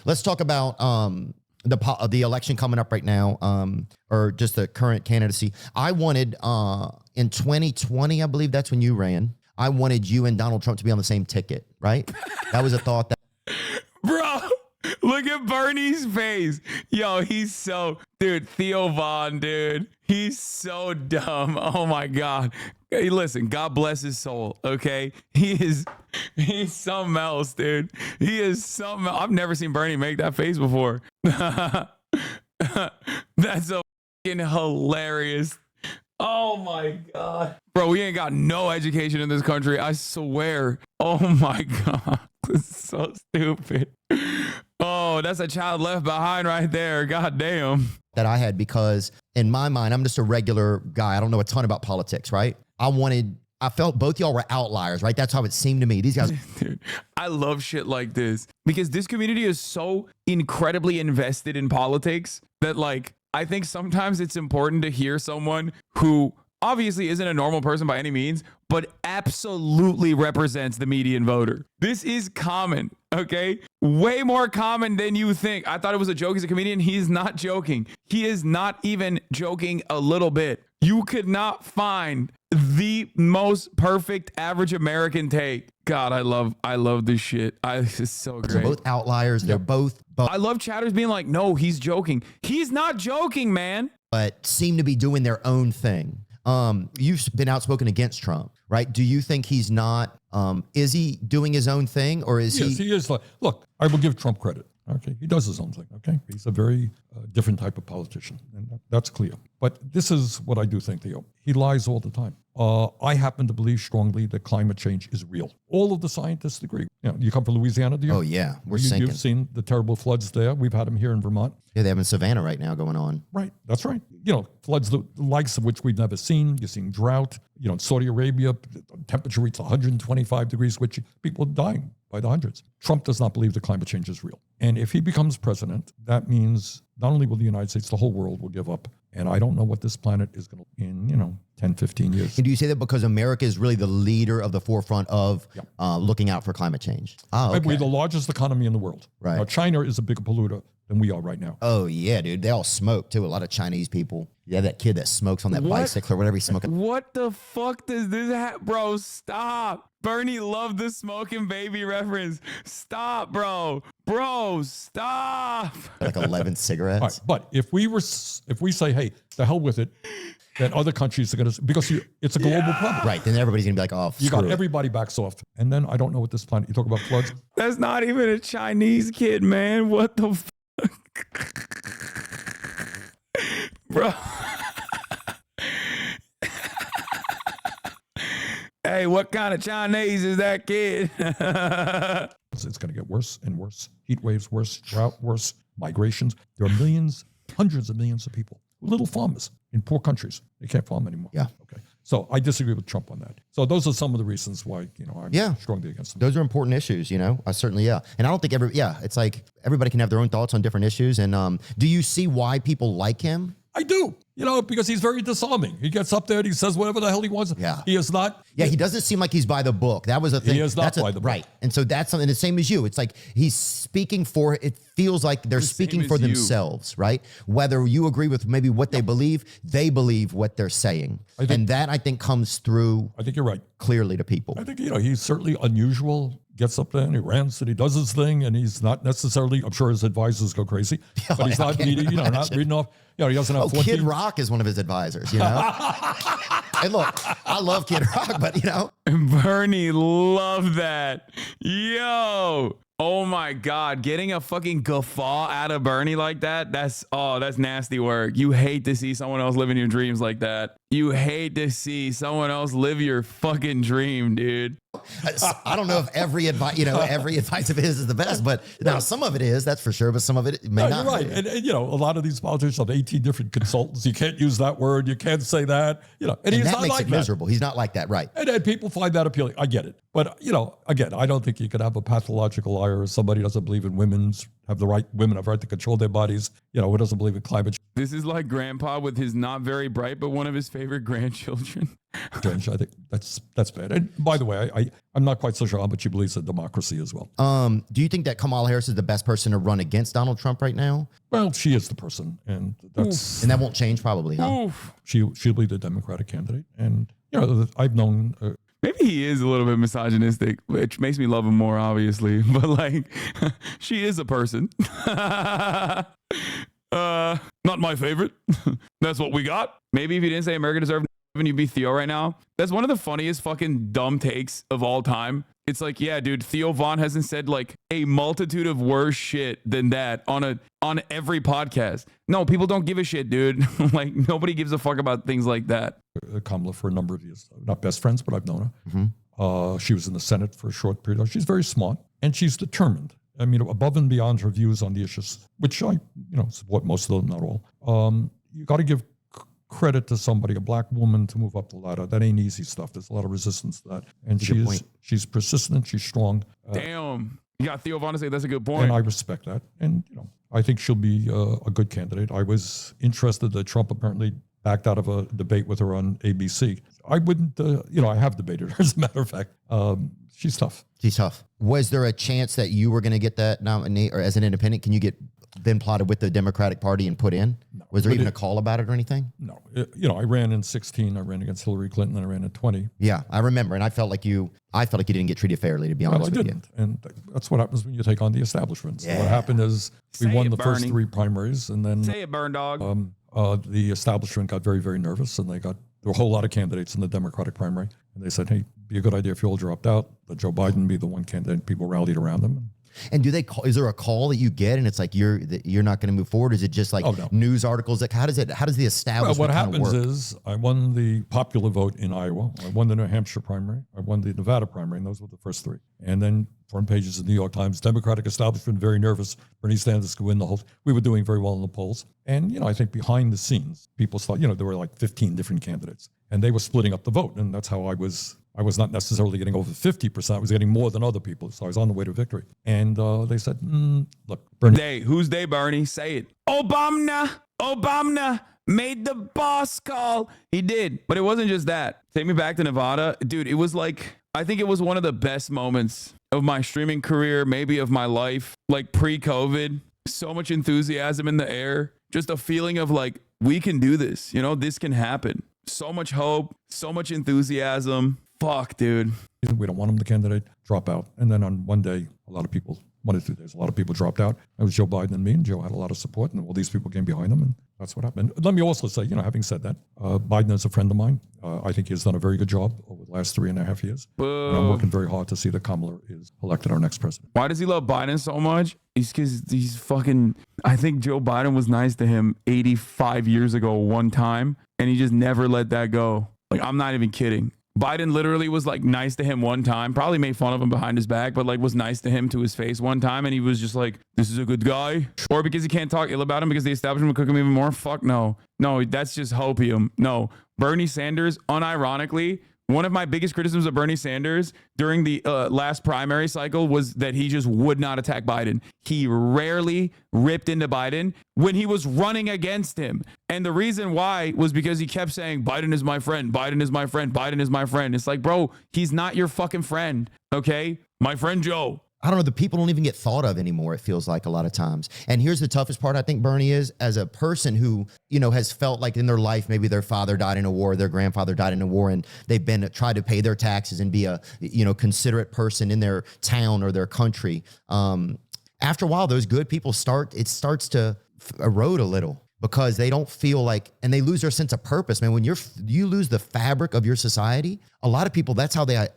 Let's talk about the election coming up right now, or just the current candidacy. I wanted in 2020, I believe that's when you ran. I wanted you and Donald Trump to be on the same ticket, right? That was a thought that. Bro, look at Bernie's face. Yo, he's so, dude, Theo Von, dude. He's so dumb. Oh my God. Hey, listen, God bless his soul, okay? He's something else, dude. He is something else. I've never seen Bernie make that face before. That's so fucking hilarious. Oh my God. Bro, we ain't got no education in this country. I swear. Oh my God. This is so stupid. Oh, that's a child left behind right there. God damn. That I had, because in my mind, I'm just a regular guy. I don't know a ton about politics, right? I felt both y'all were outliers, right? That's how it seemed to me. These guys. Dude, I love shit like this because this community is so incredibly invested in politics that, like, I think sometimes it's important to hear someone who obviously isn't a normal person by any means, but absolutely represents the median voter. This is common, okay? Way more common than you think. I thought it was a joke. He's a comedian. He's not joking. He is not even joking a little bit. You could not find the most perfect average American take. God, I love this shit. This is so great. They're both outliers. They're both. I love chatters being like, no, he's joking. He's not joking, man. But seem to be doing their own thing. You've been outspoken against Trump, right? Do you think he's not, is he doing his own thing, or is Yes, he is. Look, I will give Trump credit. Okay, he does his own thing. Okay, he's a very different type of politician, and that's clear. But this is what I do think, Theo. He lies all the time. I happen to believe strongly that climate change is real. All of the scientists agree. You know, you come from Louisiana, do you? Oh yeah, we're sinking. You've seen the terrible floods there. We've had them here in Vermont. Yeah, they have in Savannah right now going on. Right, that's right. You know, floods the likes of which we've never seen. You've seen drought. You know, in Saudi Arabia, temperature reaches 125 degrees, which people are dying by the hundreds. Trump does not believe that climate change is real. And if he becomes president, that means not only will the United States, the whole world will give up. And I don't know what this planet is going to in, 10, 15 years. And do you say that because America is really the leader of the forefront of looking out for climate change? Oh, okay. We're the largest economy in the world. Right. Now, China is a bigger polluter than we are right now. Oh, yeah, dude. They all smoke, too. A lot of Chinese people. Yeah, that kid that smokes on that bicycle or whatever he's smoking. What the fuck does this have? Bro, stop. Bernie loved the smoking baby reference. Stop, bro. Bro, stop. Like 11 cigarettes. All right, but if we say, hey, the hell with it, then other countries are going to, because it's a global problem. Right, then everybody's going to be like, oh, you got everybody backs off. And then I don't know what this planet, you talk about floods. That's not even a Chinese kid, man. What the fuck? Bro. Hey, what kind of Chinese is that kid? It's going to get worse and worse. Heat waves, worse, drought, worse, migrations. There are millions, hundreds of millions of people, little farmers in poor countries. They can't farm anymore. Yeah. Okay. So I disagree with Trump on that. So those are some of the reasons why, I'm strongly against them. Those are important issues, I certainly, And I don't think it's like everybody can have their own thoughts on different issues. And do you see why people like him? I do, because he's very disarming. He gets up there and he says whatever the hell he wants. Yeah. He is not. Yeah, he doesn't seem like he's by the book. That was a thing. He is not by the book. Right. And so that's something the same as you. It's like he's speaking for, it feels like they're speaking for themselves, right? Whether you agree with maybe what they believe what they're saying. And that I think comes through. I think you're right. Clearly to people. I think, he's certainly unusual. Gets up there and he rants and he does his thing, and he's not necessarily, I'm sure his advisors go crazy, but he's not reading, not reading off. He doesn't have 14. Kid Rock is one of his advisors, Hey, look, I love Kid Rock, but Bernie loved that. Yo. Oh my God, getting a fucking guffaw out of Bernie like that, that's nasty work. You hate to see someone else living your dreams like that. You hate to see someone else live your fucking dream, dude. I don't know if every advice of his is the best, but now some of it is, that's for sure, but some of it may not. You're right. And a lot of these politicians have 18 different consultants. You can't use that word. You can't say that. And he's that not makes like it miserable. He's not like that, right? And people find that appealing. I get it. But, again, I don't think you could have a pathological liar or somebody who doesn't believe in women's have the right, women have right to control their bodies. You know, who doesn't believe in climate This is like grandpa with his not very bright, but one of his favorite grandchildren. change? I think that's bad. And by the way, I'm not quite so sure how much he believes in democracy as well. Do you think that Kamala Harris is the best person to run against Donald Trump right now? Well, she is the person, and that's And that won't change probably, huh? Oof. she'll be the Democratic candidate. And you know, I've known. Maybe he is a little bit misogynistic, which makes me love him more, obviously. But like, she is a person. Not my favorite. That's what we got. Maybe if you didn't say America deserved heaven, you'd be Theo right now. That's one of the funniest fucking dumb takes of all time. It's like, yeah, dude, Theo Von hasn't said like a multitude of worse shit than that on every podcast. No, people don't give a shit, dude. Like nobody gives a fuck about things like that. Kamala for a number of years. Not best friends, but I've known her. She was in the Senate for a short period. She's very smart and she's determined. I mean, above and beyond her views on the issues, which I, support most of them, not all. You got to give credit to somebody, a black woman, to move up the ladder. That ain't easy stuff. There's a lot of resistance to that. And she's persistent. She's strong. Damn. You got Theo Von to say that's a good point. And I respect that. And, I think she'll be a good candidate. I was interested that Trump apparently backed out of a debate with her on ABC. I wouldn't, I have debated her, as a matter of fact. She's tough. She's tough. Was there a chance that you were going to get that nominee, or as an independent, can you get then plotted with the Democratic Party and put in? No. Was there even a call about it or anything? No. I ran in 16. I ran against Hillary Clinton, and I ran in 20. Yeah, I remember. And I felt like you didn't get treated fairly, to be honest Well, I with didn't. And that's what happens when you take on the establishment. So Yeah. what happened is we Say won it, the first Bernie. 3 primaries, and then Say it, burn dog. the establishment got very, very nervous, and there were a whole lot of candidates in the Democratic primary. And they said, hey, be a good idea if you all dropped out, let Joe Biden be the one candidate. People rallied around him. And do they call? Is there a call that you get, and it's like you're not going to move forward? Is it just like no. news articles? Like how does the Well, establishment what kind of happens work? is I won the popular vote in Iowa. I won the New Hampshire primary. I won the Nevada primary, and those were the first 3. And then front pages of the New York Times, Democratic establishment very nervous. Bernie Sanders could win the whole. We were doing very well in the polls. And, I think behind the scenes, people thought, there were like 15 different candidates. And they were splitting up the vote. And that's how I was not necessarily getting over 50%. I was getting more than other people. So I was on the way to victory. And they said, look, Bernie. Who's they, Bernie? Say it. Obama made the boss call. He did. But it wasn't just that. Take me back to Nevada. Dude, it was like, I think it was one of the best moments of my streaming career, maybe of my life, like pre-COVID. So much enthusiasm in the air. Just a feeling of like, we can do this. This can happen. So much hope, so much enthusiasm. Fuck, dude. We don't want him the candidate, drop out. And then on one day, a lot of people, 1 or 2 days, a lot of people dropped out. It was Joe Biden and me, and Joe had a lot of support, and all these people came behind him, and that's what happened. Let me also say, having said that, Biden is a friend of mine. I think he has done a very good job over the last 3.5 years. And I'm working very hard to see that Kamala is elected our next president. Why does he love Biden so much? It's because he's fucking, I think Joe Biden was nice to him 85 years ago one time, and he just never let that go. Like, I'm not even kidding. Biden literally was like nice to him one time, probably made fun of him behind his back, but like was nice to him to his face one time. And he was just like, this is a good guy. Or because he can't talk ill about him because the establishment will cook him even more. Fuck no. No, that's just hopium. No, Bernie Sanders, unironically, one of my biggest criticisms of Bernie Sanders during the last primary cycle was that he just would not attack Biden. He rarely ripped into Biden when he was running against him. And the reason why was because he kept saying, Biden is my friend, Biden is my friend, Biden is my friend. It's like, bro, he's not your fucking friend, okay? My friend Joe. I don't know. The people don't even get thought of anymore, it feels like a lot of times. And here's the toughest part, I think, Bernie, is as a person who, has felt like in their life, maybe their father died in a war, their grandfather died in a war, and they've been tried to pay their taxes and be a, considerate person in their town or their country. After a while, those good people starts to erode a little because they don't feel like, and they lose their sense of purpose. Man, when you lose the fabric of your society, a lot of people, that's how they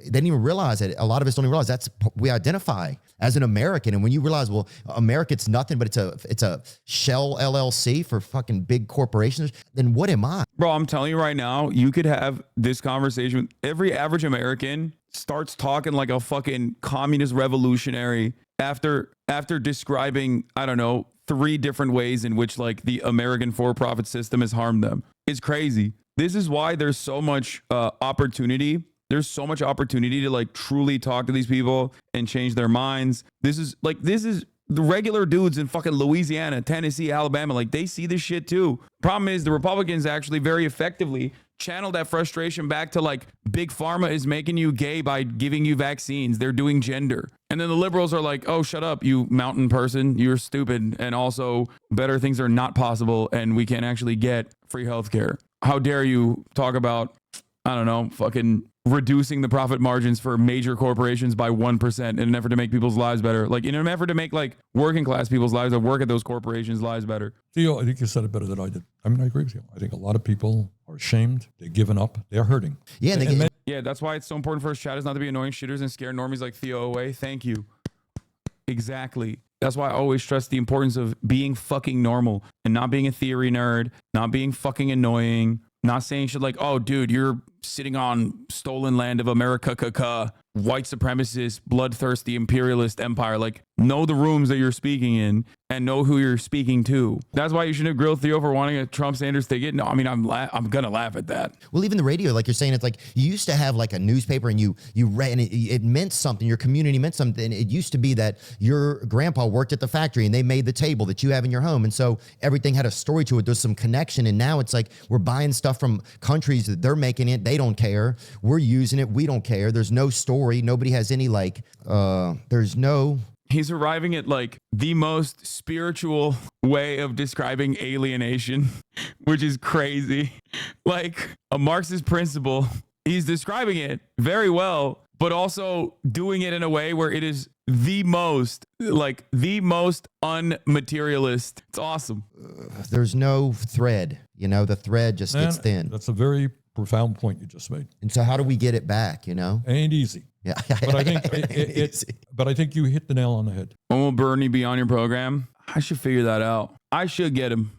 didn't even realize it. A lot of us don't even realize we identify as an American. And when you realize, well, America, it's nothing, but it's a shell LLC for fucking big corporations, then what am I? Bro, I'm telling you right now, you could have this conversation with every average American starts talking like a fucking communist revolutionary after describing, I don't know, 3 different ways in which like the American for-profit system has harmed them. It's crazy. This is why there's so much opportunity. There's so much opportunity to like truly talk to these people and change their minds. This is the regular dudes in fucking Louisiana, Tennessee, Alabama, like they see this shit too. Problem is the Republicans actually very effectively channel that frustration back to like big pharma is making you gay by giving you vaccines. They're doing gender. And then the liberals are like, oh, shut up, you mountain person. You're stupid. And also better things are not possible. And we can't actually get free healthcare. How dare you talk about, I don't know, fucking reducing the profit margins for major corporations by 1% in an effort to make people's lives better. Like in an effort to make like working class people's lives that work at those corporations' lives better. Theo, I think you said it better than I did. I mean, I agree with you. I think a lot of people are ashamed. They've given up. They're hurting. Yeah, Yeah, that's why it's so important for us chatters not to be annoying shitters and scare normies like Theo away. Thank you. Exactly. That's why I always stress the importance of being fucking normal and not being a theory nerd, not being fucking annoying, not saying shit like, oh, dude, you're sitting on stolen land of America, white supremacist, bloodthirsty, imperialist empire. Like, know the rooms that you're speaking in and know who you're speaking to. That's why you shouldn't have grilled Theo for wanting a Trump Sanders ticket. No, I mean, I'm going to laugh at that. Well, even the radio, like you're saying, it's like you used to have like a newspaper and you read and it meant something. Your community meant something. It used to be that your grandpa worked at the factory and they made the table that you have in your home. And so everything had a story to it. There's some connection. And now it's like we're buying stuff from countries that they're making it. They don't care. We're using it. We don't care. There's no story. Nobody has any like, there's no. He's arriving at like the most spiritual way of describing alienation, which is crazy. Like a Marxist principle. He's describing it very well, but also doing it in a way where it is the most unmaterialist. It's awesome. There's no thread, you know, the thread just gets thin. That's a very profound point you just made. And so how do we get it back, you know? Ain't easy. Yeah. But I think but I think you hit the nail on the head. When will Bernie be on your program? I should figure that out. I should get him.